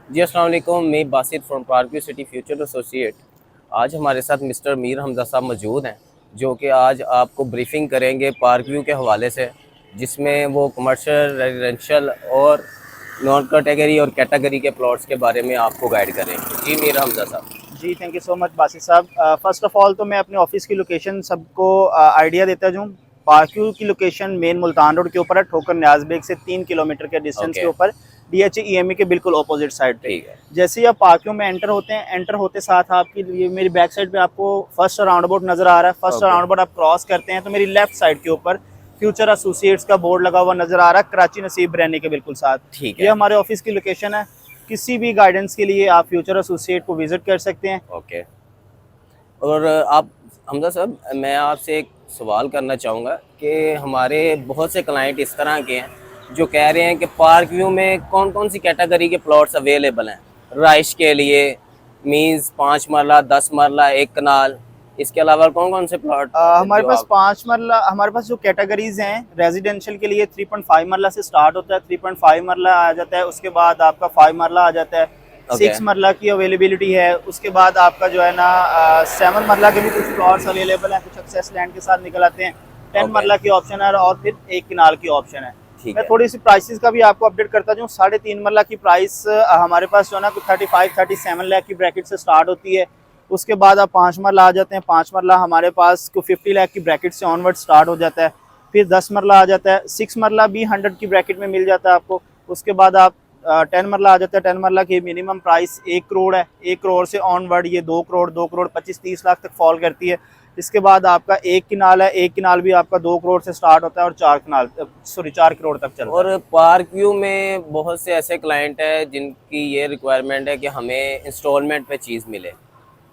जी अस्सलाम वालेकुम, मैं Basit from Parkview city future associate. आज हमारे साथ मिस्टर मीर हमजा साहब मौजूद हैं, जो कि आज आपको ब्रीफिंग करेंगे पार्कव्यू के हवाले से, जिसमें वो कमर्शियल, रेजिडेंशियल और नॉन कैटेगरी और कैटेगरी के प्लॉट्स के बारे में आपको गाइड करेंगे। जी मीर हमजा साहब। जी, thank you so much Basit साहब। फ़र्स्ट ऑफ़ ऑल तो मैं अपने ऑफ़िस की लोकेशन सबको आइडिया देता जाऊँ। पार्क्यू की लोकेशन मेन मुल्तान रोड के ऊपर है, ठोकर न्याज़ बेग से 3 किलोमीटर के डिस्टेंस ओके, के ऊपर, डीएचए ईएमई के बिल्कुल अपोजिट साइड पे। ठीक है। जैसे ही आप पार्क्यू में एंटर होते हैं, एंटर होते साथ आपकी ये मेरी बैक साइड पे आपको फर्स्ट राउंड अबाउट नज़र आ रहा है। फर्स्ट ओके, राउंड अबाउट आप क्रॉस करते हैं तो मेरी लेफ्ट साइड के ऊपर फ्यूचर एसोसिएट्स का बोर्ड लगा हुआ नज़र आ रहा है, कराची नसीब रहने के बिल्कुल साथ। ठीक ये है। हमारे ऑफ़िस की लोकेशन है। किसी भी गाइडेंस के लिए आप फ्यूचर एसोसिएट को विज़िट कर सकते हैं। ओके। और आप हमजा साहब, मैं आपसे एक सवाल करना चाहूँगा कि हमारे बहुत से क्लाइंट इस तरह के हैं जो कह रहे हैं कि पार्क व्यू में कौन कौन सी कैटेगरी के प्लॉट्स अवेलेबल हैं राइश के लिए, मीन्स 5 मरला, 10 मरला, 1 कनाल। इसके अलावा कौन कौन से प्लॉट हमारे जो पास आप। 5 मरला, हमारे पास जो कैटेगरीज हैं रेजिडेंशियल के लिए 3.5 मरला से स्टार्ट होता है। 3.5 मरला आ जाता है, उसके बाद आपका 5 मरला आ जाता है। ओके, 6 मरला की अवेलेबिलिटी है। उसके बाद आपका जो है ना 7 मरला के भी कुछ प्लॉट्स अवेलेबल हैं, कुछ एक्सेस लैंड के साथ निकल आते हैं। 10 ओके, मरला की ऑप्शन है और फिर 1 किनाल की ऑप्शन है। ठीक मैं है। थोड़ी सी प्राइसेस का भी आपको अपडेट करता हूँ। 3.5 मरला की प्राइस हमारे पास जो है ना 35-37 लाख की ब्रैकेट से स्टार्ट होती है। उसके बाद आप 5 मरला आ जाते हैं। 5 मरला हमारे पास को 50 लाख की ब्रैकेट से ऑनवर्ड स्टार्ट हो जाता है। फिर 10 मरला आ जाता है। 6 मरला भी 100 की ब्रैकेट में मिल जाता है आपको। उसके बाद आप 10 मरला आ जाता है। 10 मरला की मिनिमम प्राइस 1 करोड़ है। 1 करोड़ से ऑनवर्ड ये 2 करोड़, 2 करोड़ 25-30 लाख तक फॉल करती है। इसके बाद आपका 1 किनाल है। 1 किनाल भी आपका 2 करोड़ से स्टार्ट होता है और 4 करोड़ तक चलता है। और पार्क व्यू में बहुत से ऐसे क्लाइंट हैं जिनकी ये रिक्वायरमेंट है कि हमें इंस्टॉलमेंट पे चीज़ मिले। ठीक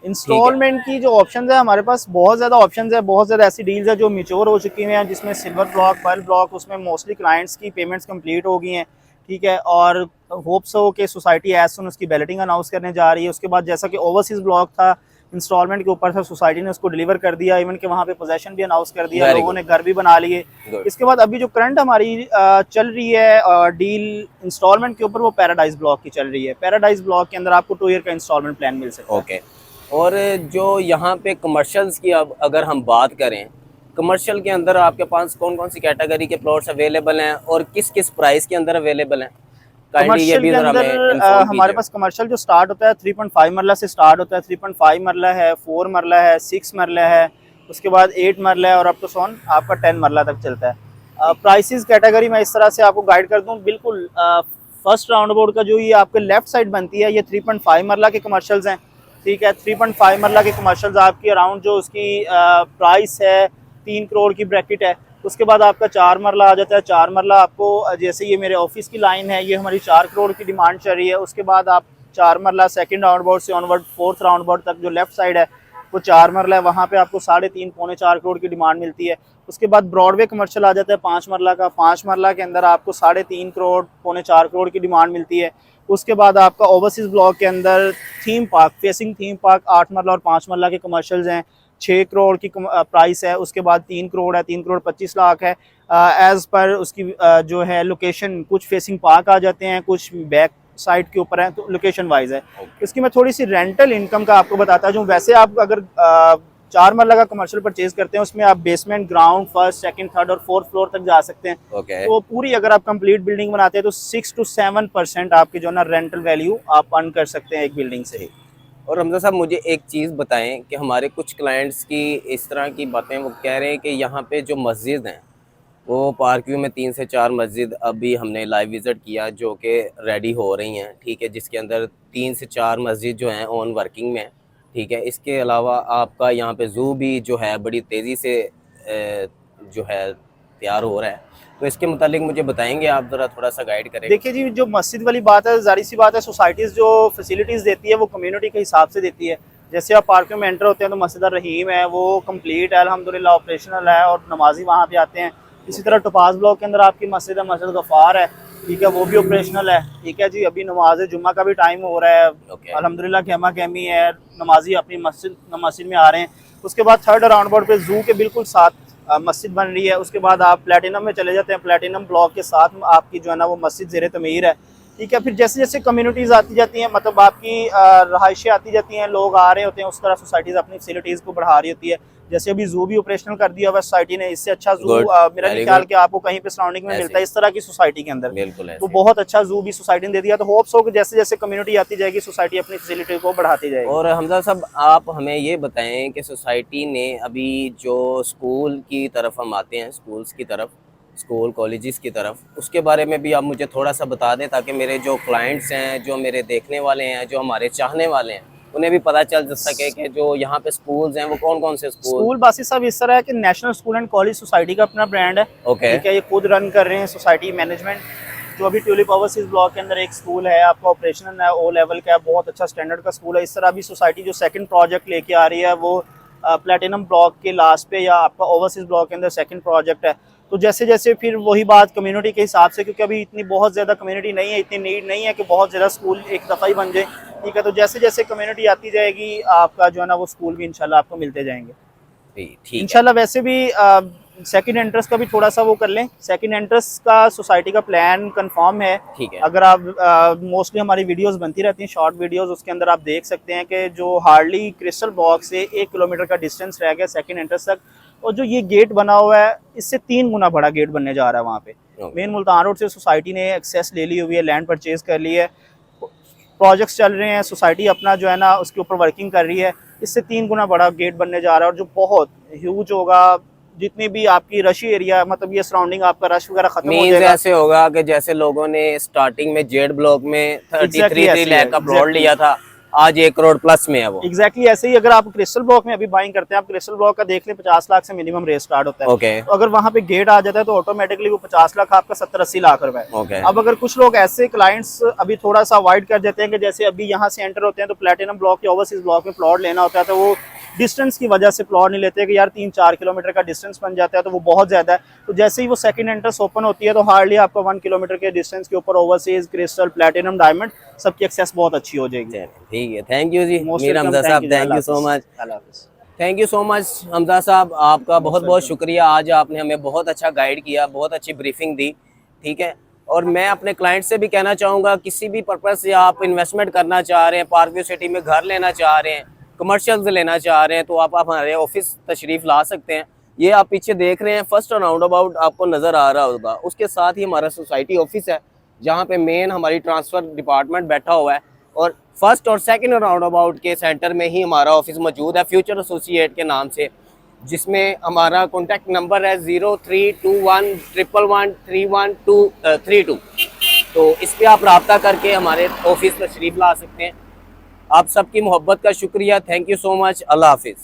है। इंस्टॉलमेंट की जो ऑप्शंस है हमारे पास बहुत ज़्यादा ऑप्शंस है। बहुत ज़्यादा ऐसी डील्स है जो मिच्योर हो चुकी हैं, जिसमें सिल्वर ब्लॉक, पर्ल ब्लॉक, उसमें मोस्टली क्लाइंट्स की पेमेंट्स कंप्लीट हो गई हैं। ठीक है। और होप्स हो कि सोसाइटी एज सुन उसकी बैलेटिंग अनाउंस करने जा रही है। उसके बाद जैसा कि ओवरसीज़ ब्लॉक था, इंस्टॉलमेंट के ऊपर था, सोसाइटी ने उसको डिलीवर कर दिया। इवन के वहाँ पे पोजेसन भी अनाउंस कर दिया, वेरी लोगों गुड। ने घर भी बना लिए। गुड। इसके बाद अभी जो करंट हमारी चल रही है डील इंस्टॉलमेंट के ऊपर, वो पैराडाइज ब्लॉक की चल रही है। पैराडाइज ब्लॉक के अंदर आपको 2 ईयर का इंस्टॉलमेंट प्लान मिल सकता है। ओके। और जो यहाँ पे कमर्शियल्स की अब अगर हम बात करें, कमर्शियल के अंदर आपके पास कौन कौन सी कैटेगरी के प्लॉट्स अवेलेबल हैं और किस किस प्राइस के अंदर अवेलेबल हैं, काइंडली ये कमर्शियल भी के ज़रा अंदर हमें इन्फॉर्म हमारे कीजिए। पास कमर्शियल जो स्टार्ट होता है 3.5 मरला से स्टार्ट होता है। 3.5 मरला है, 4 मरला है, 6 मरला है, उसके बाद 8 मरला है और अप टू सोन आपका 10 मरला तक चलता है। ठीक है। प्राइसेस कैटेगरी मैं इस तरह से आपको गाइड कर दूं बिल्कुल। फर्स्ट राउंड अबाउट का जो ये आपके लेफ्ट साइड बनती है, ये 3.5 मरला के कमर्शियल्स हैं। ठीक है। 3.5 मरला के कमर्शियल्स आपकी अराउंड जो उसकी प्राइस है 3 करोड़ की ब्रैकेट है। उसके बाद आपका 4 मरला आ जाता है। 4 मरला आपको जैसे ये मेरे ऑफिस की लाइन है, ये हमारी 4 करोड़ की डिमांड चल रही है। उसके बाद आप 4 मरला सेकंड राउंड बोर्ड से ऑनवर्ड 4th राउंड बोर्ड तक जो लेफ्ट साइड है वो 4 मरला है, वहाँ पे आपको 3.5 पौने 4 करोड़ की डिमांड मिलती है। उसके बाद ब्रॉडवे कमर्शियल आ जाता है 5 मरला का। 5 मरला के अंदर आपको 3.5 करोड़ पौने 4 करोड़ की डिमांड मिलती है। उसके बाद आपका ओवरसीज ब्लॉक के अंदर theme park, facing theme park 8 मरला और 5 मरला के कमर्शियल्स हैं। 6 करोड़ की प्राइस है। उसके बाद 3 करोड़ है, 3 करोड़ 25 लाख है। एज पर उसकी जो है लोकेशन, कुछ फेसिंग पार्क आ जाते हैं, कुछ बैक साइड के ऊपर है, तो लोकेशन वाइज है। ओके। इसकी मैं थोड़ी सी रेंटल इनकम का आपको बताता हूँ। वैसे आप अगर 4 मरला का कमर्शियल परचेज करते हैं, उसमें आप basement, ground, first, second, third और फोर्थ फ्लोर तक जा सकते हैं। ओके। तो पूरी अगर आप कंप्लीट बिल्डिंग बनाते हैं तो 6 to 7% आपकी जो ना रेंटल वैल्यू आप अर्न कर सकते हैं एक बिल्डिंग से। ठीक। और हमजा साहब, मुझे एक चीज़ बताएं कि हमारे कुछ क्लाइंट्स की इस तरह की बातें वो कह रहे हैं कि यहाँ पे जो मस्जिद हैं, वो पार्क व्यू में 3 से 4 मस्जिद अभी हमने लाइव विज़िट किया जो कि रेडी हो रही हैं। ठीक है, जिसके अंदर 3 से 4 मस्जिद जो हैं ऑन वर्किंग में हैं। ठीक है, इसके अलावा आपका यहाँ पे ज़ू भी जो है बड़ी तेज़ी से जो है तैयार हो रहा है। तो इसके मुतालिक मुझे बताएंगे आप, ज़रा थोड़ा सा गाइड करेंगे। देखिए जी, जो मस्जिद वाली बात है, जारी सी बात है, सोसाइटीज़ जो फैसिलिटीज़ देती है वो कम्युनिटी के हिसाब से देती है। जैसे आप पार्क में एंटर होते हैं तो मस्जिद रहीम है, वो कंप्लीट है अल्हम्दुलिल्लाह, ऑपरेशनल है और नमाजी वहाँ पे आते हैं। इसी ओके। तरह टोपाज ब्लॉक के अंदर आपकी मस्जिद है, मस्जिद गफ़ार है। ठीक है, वो भी ऑपरेशनल है। ठीक है जी, अभी नमाज जुम्मा का भी टाइम हो रहा है, ओके। अल्हम्दुलिल्लाह कहमा कहमी है, नमाजी अपनी मस्जिद में आ रहे हैं। उसके बाद थर्ड राउंड बोर्ड पे जू के बिल्कुल साथ मस्जिद बन रही है। उसके बाद आप प्लेटिनम में चले जाते हैं। प्लेटिनम ब्लॉक के साथ आपकी जो है ना वो मस्जिद ज़ेरे तमीर है। ठीक है। फिर जैसे जैसे कम्युनिटीज़ आती जाती हैं, मतलब आपकी रहायशें आती जाती हैं, लोग आ रहे होते हैं, उस तरह सोसाइटीज़ अपनी फैसिलिटीज़ को बढ़ा रही होती है। जैसे अभी जू भी ऑपरेशनल कर दिया हुआ सोसाइटी ने, इससे अच्छा जू गुड, मेरा नहीं वेरी ख्याल गुड। कि आपको कहीं पे सराउंडिंग में ऐसे मिलता है इस तरह की सोसाइटी के अंदर। बिल्कुल तो ऐसे। बहुत अच्छा जू भी सोसाइटी ने दे दिया। तो होप्स हो कि जैसे जैसे कम्युनिटी आती जाएगी, सोसाइटी अपनी फैसिलिटी को बढ़ाती जाएगी। और हमजा साहब, आप हमें ये बताएं कि सोसाइटी ने अभी जो स्कूल की तरफ हम आते हैं, स्कूल्स की तरफ, स्कूल कॉलेजेस की तरफ, उसके बारे में भी आप मुझे थोड़ा सा बता दें, ताकि मेरे जो क्लाइंट्स हैं, जो मेरे देखने वाले हैं, जो हमारे चाहने वाले हैं, उन्हें भी पता चल सके कि जो यहाँ पे स्कूल्स हैं वो कौन कौन से स्कूल। स्कूल बासी साहब इस तरह है कि national school and college society का अपना ब्रांड है। ओके। ठीक है, ये खुद रन कर रहे हैं सोसाइटी मैनेजमेंट। जो अभी ट्यूलिप ओवरसीज ब्लॉक के अंदर एक स्कूल है, आपका ऑपरेशनल है, ओ लेवल का है, बहुत अच्छा स्टैंडर्ड का स्कूल है। इस तरह भी सोसाइटी जो सेकंड प्रोजेक्ट लेके आ रही है वो प्लेटिनम ब्लॉक के लास्ट पे, या आपका ओवरसीज ब्लॉक के अंदर सेकंड प्रोजेक्ट है। तो जैसे जैसे फिर वही बात कम्युनिटी के हिसाब से, क्योंकि अभी इतनी बहुत ज़्यादा कम्युनिटी नहीं है, इतनी नीड नहीं है कि बहुत ज़्यादा स्कूल एक दफ़ा ही बन जाए। ठीक है, तो जैसे जैसे कम्युनिटी आती जाएगी, आपका जो है ना वो स्कूल भी इंशाल्लाह आपको मिलते जाएंगे ठीक है। इंशाल्लाह। वैसे भी सेकंड एंट्रेंस का भी थोड़ा सा वो कर लें। सेकंड एंट्रेंस का सोसाइटी का प्लान कंफर्म है। ठीक है। अगर आप मोस्टली हमारी वीडियोस बनती रहती हैं, शॉर्ट वीडियोस, उसके अंदर आप देख सकते हैं कि जो हार्डली क्रिस्टल ब्लॉक से 1 किलोमीटर का डिस्टेंस रह गया सेकंड एंट्रेंस तक, और जो ये गेट बना हुआ है इससे 3 गुना बड़ा गेट बनने जा रहा है वहाँ पे। मेन मुल्तान रोड से सोसाइटी ने एक्सेस ले ली हुई है, लैंड परचेज कर ली है, प्रोजेक्ट्स चल रहे हैं, सोसाइटी अपना जो है ना उसके ऊपर वर्किंग कर रही है। इससे 3 गुना बड़ा गेट बनने जा रहा है, और जो बहुत ह्यूज होगा। जितनी भी आपकी रशी एरिया, मतलब ये सराउंडिंग आपका रश वगैरह खत्म हो जाएगा। ऐसे होगा कि जैसे लोगों ने स्टार्टिंग में जेड ब्लॉक में 33 ऐसे ही लाख है, का प्लॉट लिया था, आज 1 करोड़ प्लस में है वो। एग्जैक्टली ऐसे ही अगर आप क्रिस्टल ब्लॉक में अभी बाइंग करते हैं, आप क्रिस्टल ब्लॉक का देख लें 50 लाख से मिनिमम रेट स्टार्ट होता है। ओके। तो अगर वहाँ पे गेट आ जाता है तो ऑटोमेटिकली वो 50 लाख आपका 70-80 लाख रुपए है। ओके। अब अगर कुछ लोग ऐसे क्लाइंट्स अभी थोड़ा सा अवॉइड कर देते हैं कि जैसे अभी यहाँ से एंटर होते हैं तो प्लेटिनम ब्लॉक या ओवरसीज ब्लॉक में प्लॉट लेना होता है, तो वो डिस्टेंस की वजह से प्लॉट नहीं लेते कि यार 3-4 किलोमीटर का डिस्टेंस बन जाता है तो वो बहुत ज़्यादा है। तो जैसे ही वो सेकंड एंट्रेंस ओपन होती है तो हार्डली आपका 1 किलोमीटर के डिस्टेंस के ऊपर ओवरसीज, क्रिस्टल, प्लेटिनम, डायमंड सबकी एक्सेस बहुत अच्छी हो जाएगी। ठीक है, थैंक यू जी Most मीर welcome, हमजा साहब, thank you so much. Thank you so much Hamza साहब, आपका बहुत बहुत शुक्रिया। आज आपने हमें बहुत अच्छा गाइड किया, बहुत अच्छी ब्रीफिंग दी। ठीक है, और मैं अपने क्लाइंट से भी कहना चाहूँगा, किसी भी पर्पज़ से आप इन्वेस्टमेंट करना चाह रहे हैं, पार्क व्यू सिटी में घर लेना चाह रहे हैं, कमर्शियल्स लेना चाह रहे हैं, तो आप हमारे ऑफिस तशरीफ़ ला सकते हैं। ये आप पीछे देख रहे हैं फर्स्ट राउंड अबाउट आपको नज़र आ रहा होगा, उसके साथ ही हमारा सोसाइटी ऑफिस है, जहाँ पे मेन हमारी ट्रांसफ़र डिपार्टमेंट बैठा हुआ है, और फर्स्ट और सेकंड राउंड अबाउट के सेंटर में ही हमारा ऑफिस मौजूद है, फ्यूचर एसोसिएट के नाम से, जिसमें हमारा कॉन्टैक्ट नंबर है 0321113132। तो इस पर आप रब्ता करके हमारे ऑफिस तशरीफ़ ला सकते हैं। आप सबकी मोहब्बत का शुक्रिया, थैंक यू सो मच, अल्लाह हाफिज़।